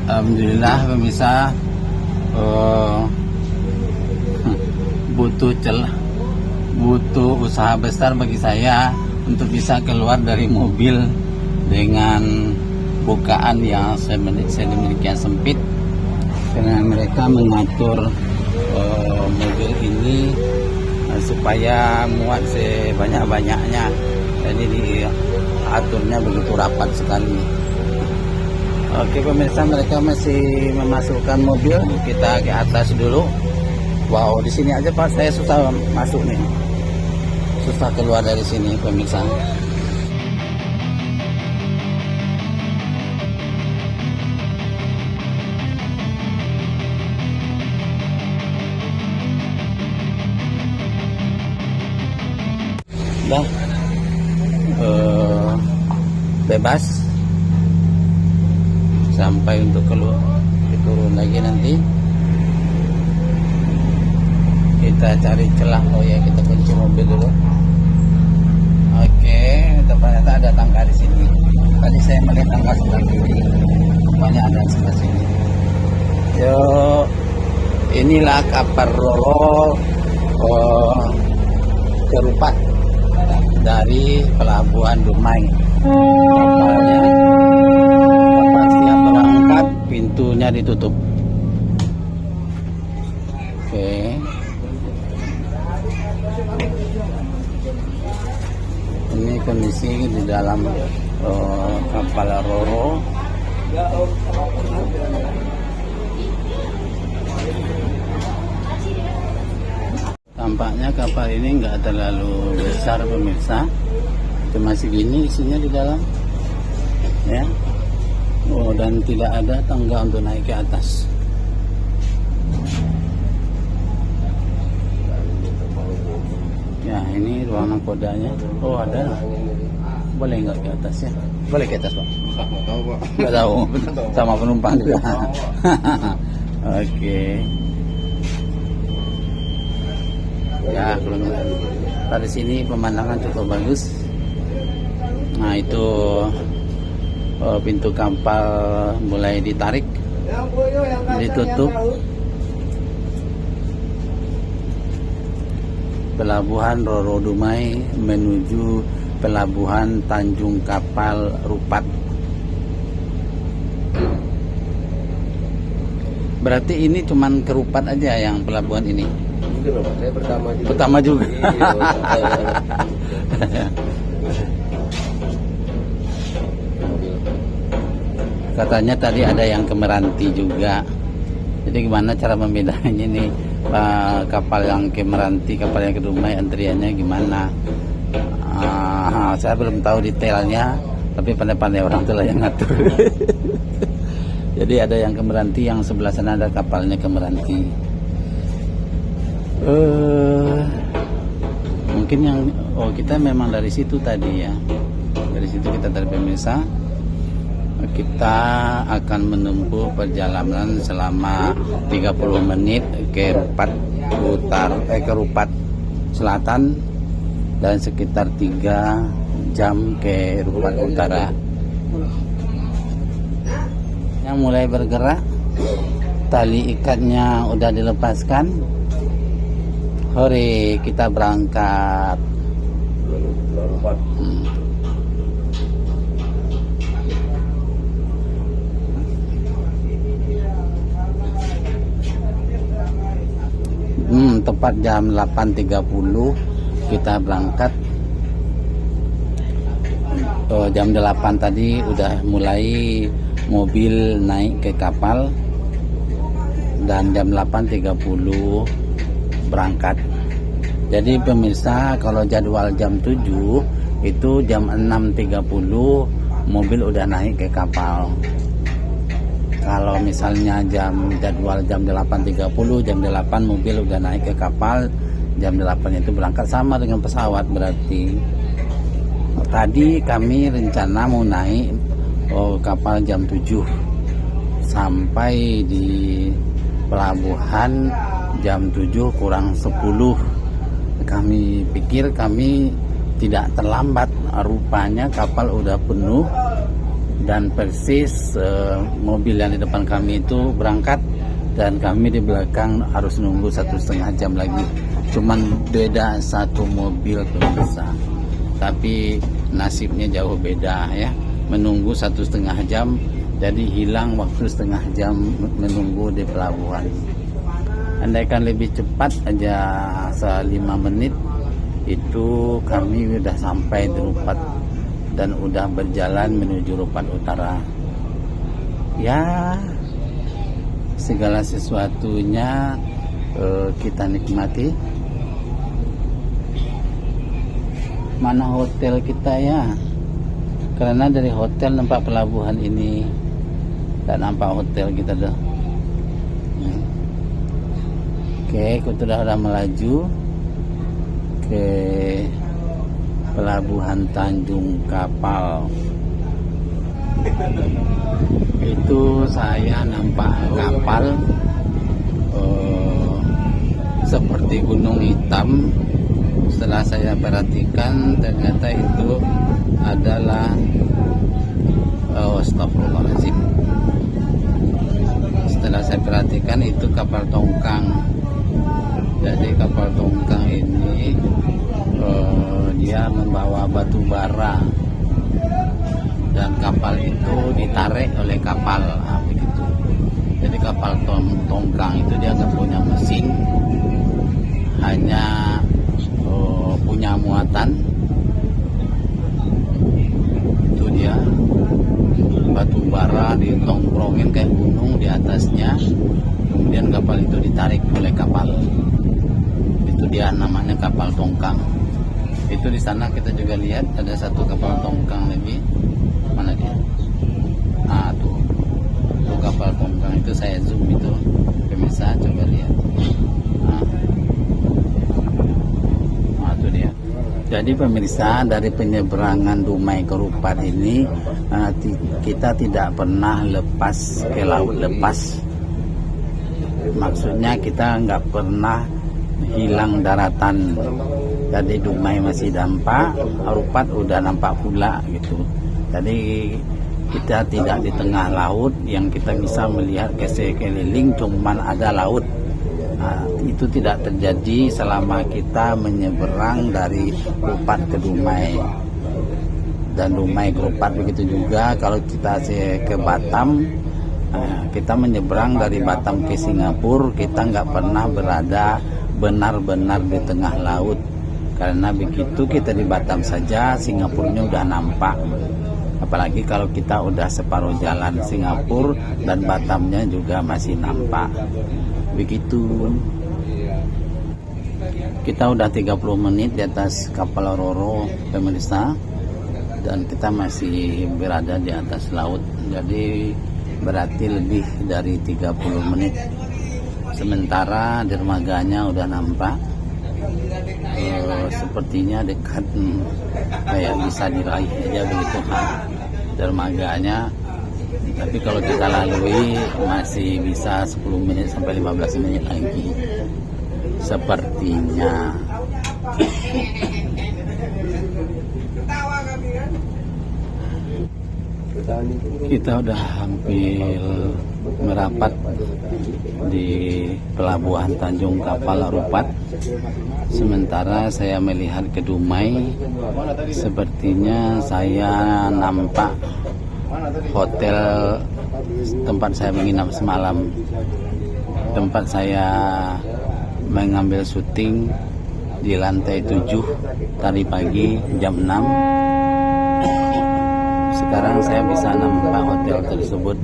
Alhamdulillah pemirsa, butuh usaha besar bagi saya untuk bisa keluar dari mobil dengan bukaan yang sedemikian sempit, karena mereka mengatur mobil ini supaya muat sebanyak-banyaknya, jadi diaturnya begitu rapat sekali. Oke pemirsa, mereka masih memasukkan mobil, kita ke atas dulu. Wow, di sini aja Pak, saya susah masuk nih, susah keluar dari sini pemirsa. Dah bebas sampai untuk keluar, turun lagi nanti kita cari celah. Oh ya, kita kunci mobil dulu. Oke, ternyata ada tangga di sini. Tadi saya melihat tangga sebelah kiri, rupanya ada sebelah sini. Yo, inilah kapal Roro Kerupat dari Pelabuhan Dumai. Kapalnya siap berangkat, pintunya ditutup. Oke. Ini kondisi di dalam kapal Roro. Tampaknya kapal ini enggak terlalu besar pemirsa, cuma segini isinya di dalam, ya. Oh, dan tidak ada tangga untuk naik ke atas. Ya, ini ruang nakodanya. Oh, ada. Boleh nggak ke atas ya? Boleh ke atas Pak? Nggak tahu. Sama penumpang juga. Oke. Ya, kalau dari sini pemandangan cukup bagus. Nah, itu pintu kapal mulai ditarik, ditutup. Pelabuhan Roro Dumai menuju Pelabuhan Tanjung Kapal Rupat. Berarti ini cuman Kerupat aja yang pelabuhan ini? Saya pertama juga. Pertama juga. Katanya tadi ada yang ke Meranti juga. Jadi gimana cara membedanya nih, kapal yang ke Meranti, kapal yang ke Dumai, antriannya gimana? Saya belum tahu detailnya, tapi pandai-pandai orang itulah yang ngatur. Jadi ada yang ke Meranti, yang sebelah sana ada kapalnya ke Meranti. Mungkin yang kita memang dari situ tadi ya. Dari situ kita dari pemirsa. Kita akan menempuh perjalanan selama 30 menit ke Rupat Selatan dan sekitar 3 jam ke Rupat Utara. Yang mulai bergerak, tali ikatnya udah dilepaskan. Hore, kita berangkat. Tepat jam 8.30 kita berangkat. Jam 8 tadi udah mulai mobil naik ke kapal, dan jam 8.30 berangkat. Jadi pemirsa, kalau jadwal jam 7 itu jam 6.30 mobil udah naik ke kapal. Kalau misalnya jadwal jam 8.30, jam 8 mobil udah naik ke kapal, jam 8 itu berangkat, sama dengan pesawat berarti. Tadi kami rencana mau naik kapal jam 7 sampai di pelabuhan jam 7 kurang 10. Kami pikir kami tidak terlambat, rupanya kapal udah penuh dan persis mobil yang di depan kami itu berangkat dan kami di belakang harus nunggu 1,5 jam lagi. Cuman beda satu mobil pemirsa, tapi nasibnya jauh beda ya. Menunggu 1,5 jam, jadi hilang waktu 1/2 jam menunggu di pelabuhan. Andaikan lebih cepat aja 5 menit, itu kami udah sampai di Rupat dan udah berjalan menuju Rupat Utara. Ya, segala sesuatunya kita nikmati. Mana hotel kita ya? Karena dari hotel nampak pelabuhan ini, tak nampak hotel kita dah. Oke, kita sudah melaju ke pelabuhan Tanjung Kapal. Itu saya nampak kapal seperti gunung hitam. Setelah saya perhatikan, ternyata itu adalah astagfirullahaladzim. Setelah saya perhatikan, itu kapal tongkang. Jadi kapal tongkang ini dia membawa batu bara dan kapal itu ditarik oleh kapal, begitu. Jadi kapal tongkang itu dia nggak punya mesin, hanya punya muatan. Itu dia batu bara ditongkrongin kayak gunung di atasnya, kemudian kapal itu ditarik oleh kapal. Itu dia namanya kapal tongkang. Itu di sana kita juga lihat ada satu kapal tongkang lagi. Mana dia? Tuh kapal tongkang itu saya zoom itu, pemirsa coba lihat. Itu dia. Jadi pemirsa, dari penyeberangan Dumai ke Rupat ini kita tidak pernah lepas ke laut lepas. Maksudnya kita nggak pernah hilang daratan. Jadi Dumai masih nampak, Rupat udah nampak pula gitu. Jadi kita tidak di tengah laut yang kita bisa melihat ke sekeliling, cuman ada laut. Itu tidak terjadi selama kita menyeberang dari Rupat ke Dumai. Dan Dumai ke Rupat begitu juga kalau kita ke Batam. Kita menyeberang dari Batam ke Singapura, kita nggak pernah berada benar-benar di tengah laut. Karena begitu kita di Batam saja, Singapurnya udah nampak. Apalagi kalau kita udah separuh jalan Singapura dan Batamnya juga masih nampak. Begitu. Kita udah 30 menit di atas kapal Roro, pemirsa, dan kita masih berada di atas laut. Jadi berarti lebih dari 30 menit. Sementara dermaganya udah nampak. Sepertinya dekat, kayak bisa diraih aja begitu dermaganya. Tapi kalau kita lalui masih bisa 10 menit sampai 15 menit lagi sepertinya. Kita udah hampir merapat di pelabuhan Tanjung Kapal Rupat. Sementara saya melihat ke Dumai, sepertinya saya nampak hotel tempat saya menginap semalam, tempat saya mengambil syuting di lantai 7 tadi pagi jam 6. Sekarang saya bisa nampak hotel tersebut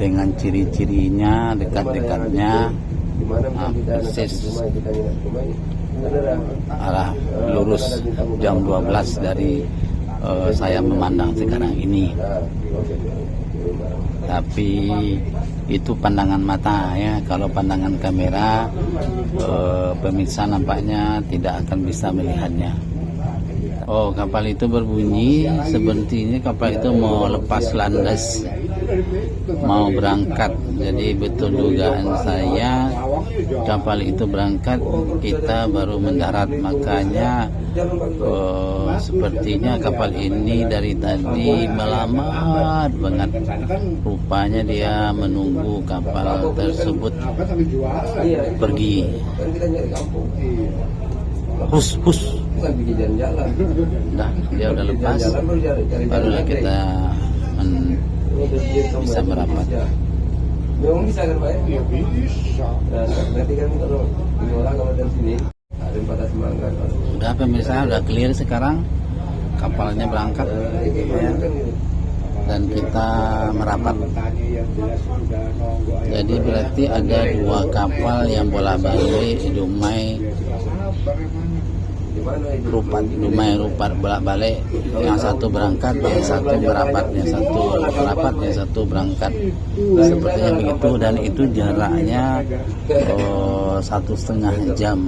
dengan ciri-cirinya, dekat-dekatnya persis arah lurus jam 12 dari saya memandang sekarang ini. Tapi itu pandangan mata ya. Kalau pandangan kamera, pemirsa nampaknya tidak akan bisa melihatnya. Oh, kapal itu berbunyi sepertinya kapal itu mau lepas landas. mau berangkat. Jadi betul dugaan saya kapal itu berangkat, kita baru mendarat. Makanya sepertinya kapal ini dari tadi melambat banget. Rupanya dia menunggu kapal tersebut pergi. Hus. Dah, dia udah lepas. Barulah kita bisa merapat. Memang bisa kan Pak? Iya bisa. Nanti kan kalau ini orang kalau dari sini ada pada semangat. Udah pemirsa, udah clear sekarang. Kapalnya berangkat ya. Dan kita merapat. Jadi berarti ada 2 kapal yang bolak-balik Dumai Rupat bolak-balik. Yang satu berangkat, yang satu merapat, yang satu merapat, yang satu berangkat. Sepertinya begitu, dan itu jaraknya 1,5 jam.